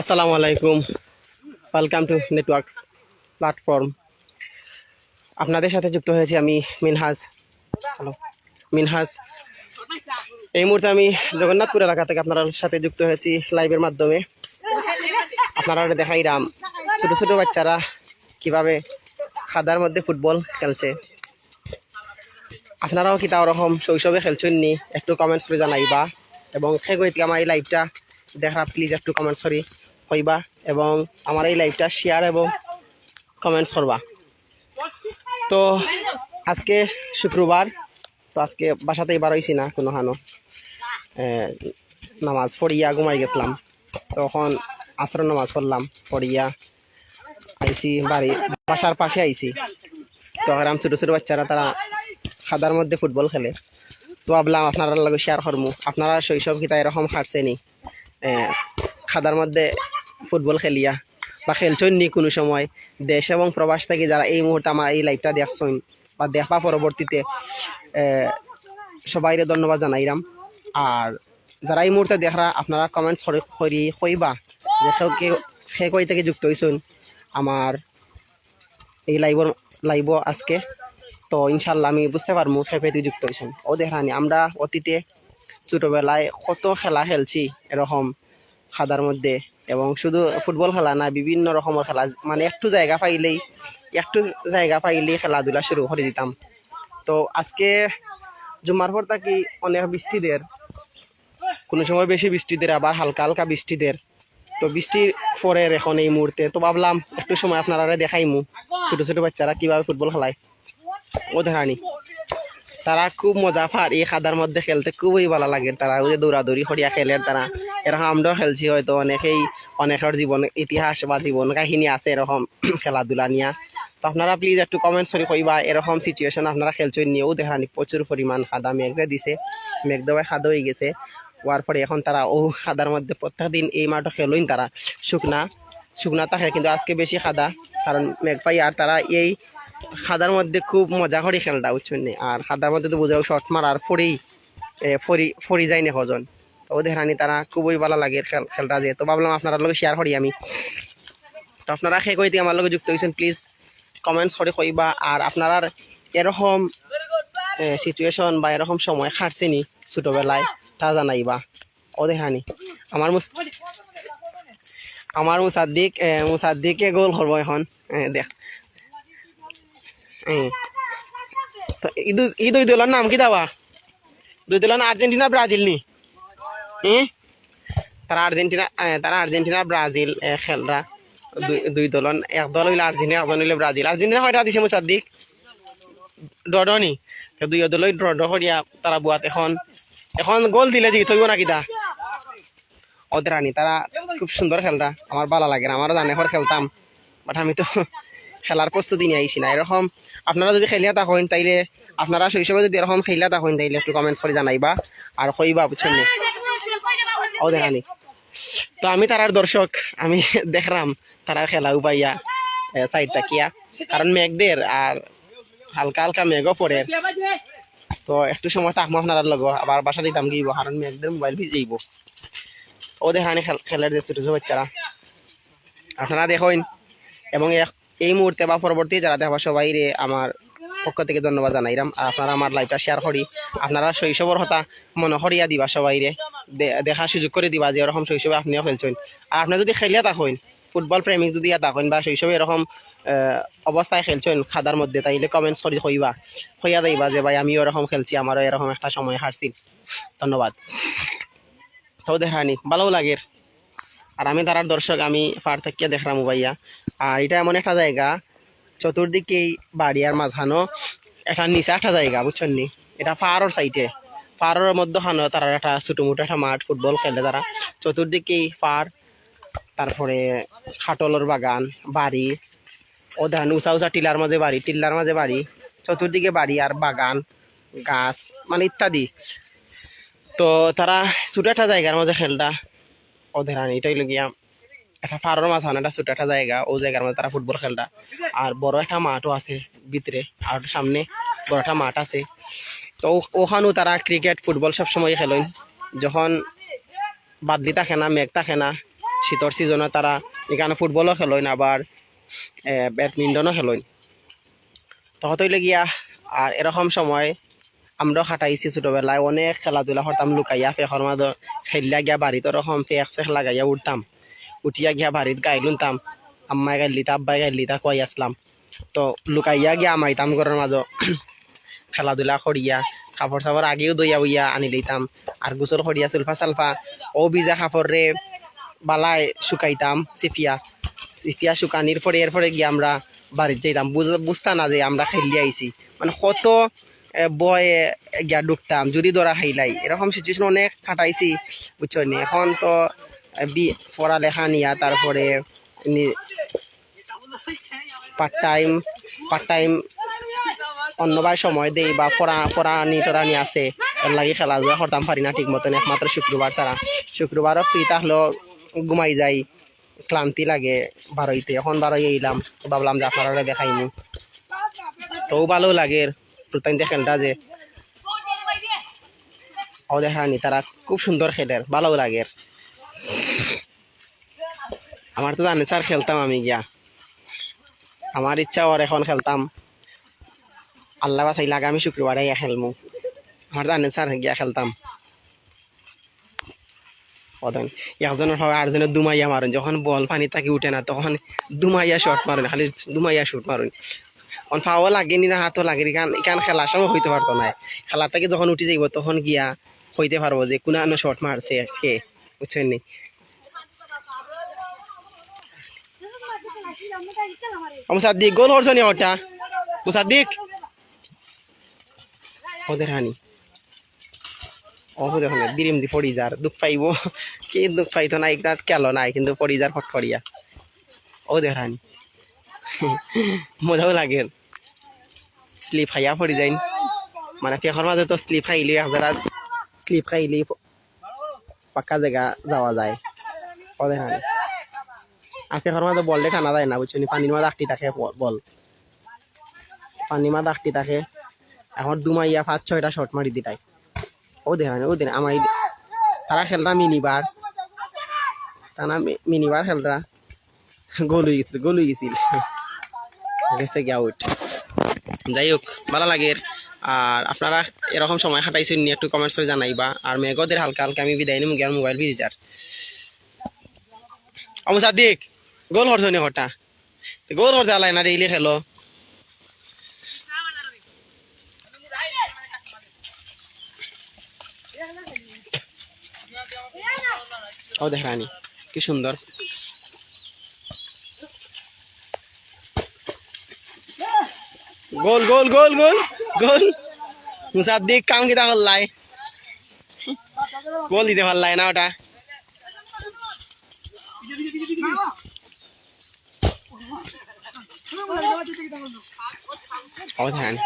আসসালামু আলাইকুম, welcome to network platform. আপনাদের সাথে যুক্ত হয়েছি আমি মিনহাজ। হ্যালো মিনহাজ। এই মুহূর্তে আমি জগন্নাথপুর এলাকা থেকে আপনার সাথে যুক্ত হয়েছি লাইভের মাধ্যমে। আপনারা দেখাইরাম ছোট ছোট বাচ্চারা কিভাবে খাদার মধ্যে ফুটবল খেলছে। আপনারাও কি তাও রকম শৈশবে খেলছেন নি? একটু কমেন্টস করে জানাইবা। এবং সেগুলো আমার এই লাইভটা দেখা প্লিজ একটু কমেন্টস করি হইবা এবং আমার এই লাইভটা শেয়ার এবং কমেন্টস করবা। তো আজকে শুক্রবার, তো আজকে বাসাতেই বার হইছি না কোনো হানো, নামাজ পড়িয়া ঘুমাই গেছিলাম। তখন আসর নামাজ পড়লাম, পড়িয়া আইসি বাড়ি, বাসার পাশে আইসি। তো আরাম ছোটো ছোটো বাচ্চারা তারা খাদার মধ্যে ফুটবল খেলে। তো ভাবলাম আপনারা লাগে শেয়ার করবো। আপনারা শৈশব কিতা এরকম হারছেনি খাদার মধ্যে ফুটবল খেলিয়া বা খেলছেন নি কোনো সময়? দেশ এবং প্রবাস থেকে যারা এই মুহূর্তে আমার এই লাইভটা দেখছেন বা দেখবা পরবর্তীতে সবাইরে ধন্যবাদ জানাইরাম। আর যারা এই মুহূর্তে দেখরা আপনারা কমেন্টস করি কইবা যে সে কই থেকে যুক্ত হয়েছেন আমার এই লাইভ আজকে। তো ইনশাল্লাহ আমি বুঝতে পারবো সে থেকে যুক্ত হয়েছেন। ও দেখানি আমরা অতীতে ছোটবেলায় কত খেলা খেলছি এরকম খাদার মধ্যে, এবং শুধু ফুটবল খেলা না, বিভিন্ন রকমের খেলা, মানে একটু জায়গা পাইলেই খেলাধুলা শুরু করে দিতাম। তো আজকে জুম্মার পর থাকি অনেক বৃষ্টিদের, কোনো সময় বেশি বৃষ্টিদের, আবার হালকা হালকা বৃষ্টিদের। তো বৃষ্টির পরের এখন এই মুহূর্তে তো ভাবলাম একটু সময় আপনারা দেখাইমু ছোট ছোট বাচ্চারা কিভাবে ফুটবল খেলায়। ও দেখানি তারা খুব মজা পার এই খাদার মধ্যে খেলতে, খুবই ভালো লাগে। তারা ওই যে দৌড়াদৌড়ি করিয়া খেলেন তারা, এরকম আমরাও খেলছি। হয়তো অনেকের জীবন ইতিহাস বা জীবন কাহিনী আছে এরকম খেলাধুলা নিয়ে। তো আপনারা প্লিজ একটু কমেন্টস করে কইবা এরকম সিচুয়েশন আপনারা খেলছেন নিয়েও। দেখানি প্রচুর পরিমাণ খাদা মেঘ দিছে, মেঘ দেওয়ায় খাদা হয়ে গেছে। হওয়ার পরে এখন তারা ও খাদার মধ্যে প্রত্যেক দিন এই মাঠও খেলোইন তারা, শুকনা থাকে, কিন্তু আজকে বেশি খাদা কারণ মেঘ পাই। আর তারা এই খাদার মধ্যে খুব মজা করে খেলটা বুঝছেন। আর খাদার মধ্যে তো বোঝাও শর্ট মারার ফরি যায় না কজন। ও দেখানি তারা খুবই ভালো লাগে খেলটা দিয়ে। তো ভাবলাম আপনার লগে শেয়ার করি আমি। তো আপনারা সে কইতে আমার লগে যুক্ত হয়েছেন প্লিজ কমেন্টস করে কইবা। আর আপনারা এরকম সিচুয়েশন বা এরকম সময় খাটছেনি ছোটবেলায় তা জানাইবা। ও দেখানি আমার মুসাদ্দিকে গোল করবো এখন। দেখ তো এই দুই দলের নাম কি দাওয়া? দুই দলের আর্জেন্টিনা ব্রাজিল নি? তারা আর্জেন্টিনা ব্রাজিল খেলরা দুই দলন, এক দল হইলে আর্জেন্টিনা, একজন হইলে ব্রাজিল। আর্জেন্টিনা কয়টা দিছে মুসাদ্দিক? ডনি। দুই দলই ড্র করিয়া তারা বুয়াত এখন গোল দিলে জিত হইব নাকি তা? ওদের আনি তারা খুব সুন্দর খেলটা, আমার ভালো লাগে। আমারও জানে এখন খেলতাম, বাট আমি তো খেলার প্রস্তুতি নিয়ে আইছি না। এরকম আপনারা যদি খেলিয়া থাকেন তাইলে, আপনারা শৈশবে যদি এরকম খেলিয়া থাকেন তাইলে একটু কমেন্টস করে জানাইবা আর কইবা বুঝছেন। ও দেখানি তো আমি তারার দর্শক, আমি দেখলাম তারার খেলাও পাইয়া সাইড তাকিয়া, কারণ মেঘদের আর হালকা হালকা মেঘও পড়ে। তো একটু সময় থাকবো আপনার লগ, আবার বাসা দিতাম গিয়েব কারণ মেঘদের মোবাইল ভিজেইব। ও দেখানি খেলার যে ছোট ছোট বাচ্চারা আপনারা দেখেন। এবং এই মুহূর্তে বা পরবর্তী যারা দেখবা সবাই রে আমার পক্ষ থেকে ধন্যবাদ জানাইলাম। আর আপনারা আমার লাইভটা শেয়ার করি, আপনারা শৈশবর কথা মনে করিয়া দিবা, সবাই রে দেখার সুযোগ করে দিবা যে এরকম শৈশবে আপনিও খেলছেন। আর আপনি যদি খেলিয়া থাকেন, ফুটবল প্রেমিক যদি থাকেন বা শৈশবে এরকম অবস্থায় খেলছেন খাদার মধ্যে, তাইলে কমেন্টস করে কইয়া দিবা যে ভাই আমিও এরকম খেলছি, আমারও এরকম একটা সময় হারছি। ধন্যবাদ। তো দেখানি ভালো লাগে। আর আমি তারার দর্শক, আমি ফার থাকিয়া দেখলাম ভাইয়া। আর এটা এমন একটা জায়গা চতুর্দিকেই বাড়ি আর মাঝখানো একটা নিচে একটা জায়গা বুঝছেন নি। এটা পাহাড়ের সাইডে, পাহাড়ের মধ্যে খানো তারা একটা ছোটো মোটো একটা মাঠ, ফুটবল খেলে তারা। চতুর্দিকেই পাহাড়, তারপরে খাটলের বাগান, বাড়ি, ও ধান উঁচা উঁচা টিলার মাঝে বাড়ি, চতুর্দিকে বাড়ি আর বাগান, গাছ, মানে ইত্যাদি। তো তারা ছোটো একটা জায়গার মধ্যে খেলটা ওদের আনি। এটাই লগিয়া একটা পাহাড়ের মাঝখানে একটা ছোট একটা জায়গা, ওই জায়গার মধ্যে তারা ফুটবল খেলটা। আর বড় একটা মাঠও আছে ভিতরে, আর সামনে বড় একটা মাঠ আছে। তো ওখানেও তারা ক্রিকেট ফুটবল সবসময় খেলেন। যখন বাদলি থাকে না, মেঘ থাকে না, শীতর সিজনে তারা এখানে ফুটবলও খেলেন আবার ব্যাডমিন্টনও খেলেন তখন হইলে গিয়া আর এরকম সময় আমরাও খাটাইছি ছোটবেলায় অনেক খেলাধুলা করতাম লুকাইয়া ফেকর মাঝে খেললা গিয়া বাড়িতে ওরকম ফেক চেক লাগাইয়া উঠতাম উঠিয়া গিয়া বাড়িত গাই লুনতাম আম্মাই গাইলিতা আব্বাই গাইলিতা কই আসলাম তো লুকাইয়া গিয়া আমাইতাম ঘরের মাঝে খেলাধুলা করিয়া কাপড় চাপড় আগেও দইয়া বইয়া আনি লইতাম আর গোসল করিয়া সুলফা সালফা ও ভিজা কাপড় রে বালায় শুকাইতাম সিফিয়া শুকানির পরে এরপরে গিয়ে আমরা বাড়িতে যাইতাম বুঝতাম না যে আমরা খেলি আইছি মানে কত বয়ে গিয়া ঢুকতাম যদি ধরা খাইলাই এরকম সিচুয়েশন অনেক কাটাইছি বুঝছো নি এখন তো পড়ালেখা নিয়া তারপরে পার্ট টাইম অন্যবার সময় দেই বা পড়ানি টরানি আছে এর লাগে খেলাধুলা করতাম পারি না ঠিক মতন একমাত্র শুক্রবার ছাড়া শুক্রবারও ফ্রি থাকলেও ঘুমাই যাই ক্লান্তি লাগে বারোইতে এখন বারোই এলাম ভাবলাম যে আপনারা দেখাইনি তো ভালো লাগে প্রত্যেক খেলটা যে ও দেখানি তারা খুব সুন্দর খেলের ভালো লাগে আমার তো জানে স্যার খেলতাম আমি গিয়া আমার ইচ্ছা ওর এখন খেলতাম আল্লাহ বাসাইলে আগামী শুক্রবারে গিয়া খেলমু আমার জানে স্যার গিয়া খেলতাম একজনের হয় আরেকজনের দুমাইয়া মারুন যখন বল পানি তাকে উঠে না তখন দুমাইয়া শট মারুন খালি দুমাইয়া শুট মারুন অন পাওয়া লাগেনি না হাতও লাগে এখান খেলার সময় হইতে পারতো না খেলা থেকে যখন উঠে যাইব তখন গিয়া হইতে পারবো যে কোন শট মারছে কে বুঝছেন নি মুসাদ্দিক গোল করছো নি ওটা মুসাদ্দিক ওদের হানি অবুঝে হলে দিরিম দি পড়ি যার দুঃখ পাইব কে দুঃখ পাইতো না একটা কেলো নাই কিন্তু পড়ি যার ফটফড়িয়া ও দেখানি মজাও লাগে স্লিপ খাইয়া পড়ি যাইন মানে ফেকর মাঝে তো স্লিপ খাইলে আপনারা স্লিপ খাইলে পাক্কা জায়গা যাওয়া যায় ও দেখানি আর ফেকর মাঝে বললে টানা যায় না বুঝছো পানির মাঝে আটটি থাকে বল পানির মাঝে আটটি থাকে এখন দুমাইয়া 5-6টা শট মারি দিতাই ও দেখানি আমার তারা খেলরা মিনিবার খেলরা গোল হয়ে গেছিল গেছে গিয়ে আউট যাই হোক ভালো লাগে আর আপনারা এরকম সময় খাটাইছেন নি একটু কমেন্টস করে জানাইবা আর মেঘদের হালকা হালকা আমি বিদায় নিম গিয়ে মোবাইল ভিজার মুসাদ্দিক গোল হরছো নি হটা গোল হরতে আলাই না ডেইলি খেলো ও দেখানি কি সুন্দর গোল গোল গোল গোল গোল মুসাদ্দিক কাম কিতা করলাই গোল দিতে পারলাই না ওটা ও দেখানি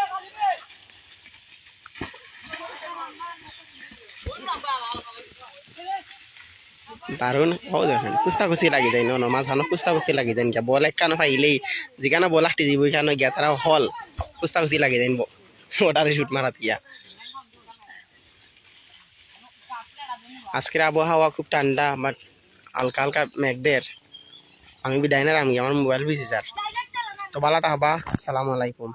দারুণ ও দেখেন কুস্তাকুস্তি লাগি যায় ন মাঝখানো কুস্তাকুস্তি লাগি যায় গিয়া বল একখানো পাইলেই যেখানে বল আটটি দিব ওইখানে গিয়া তারা হল কুস্তাকুস্তি লাগি যায় ওটারে শুট মারাত গিয়া আজকের আবহাওয়া খুব ঠান্ডা বাট হালকা হালকা মেঘদের আমি বিদায় না আমি আমার মোবাইল ভিজি যার তো ভালো থাকবা আসসালামু আলাইকুম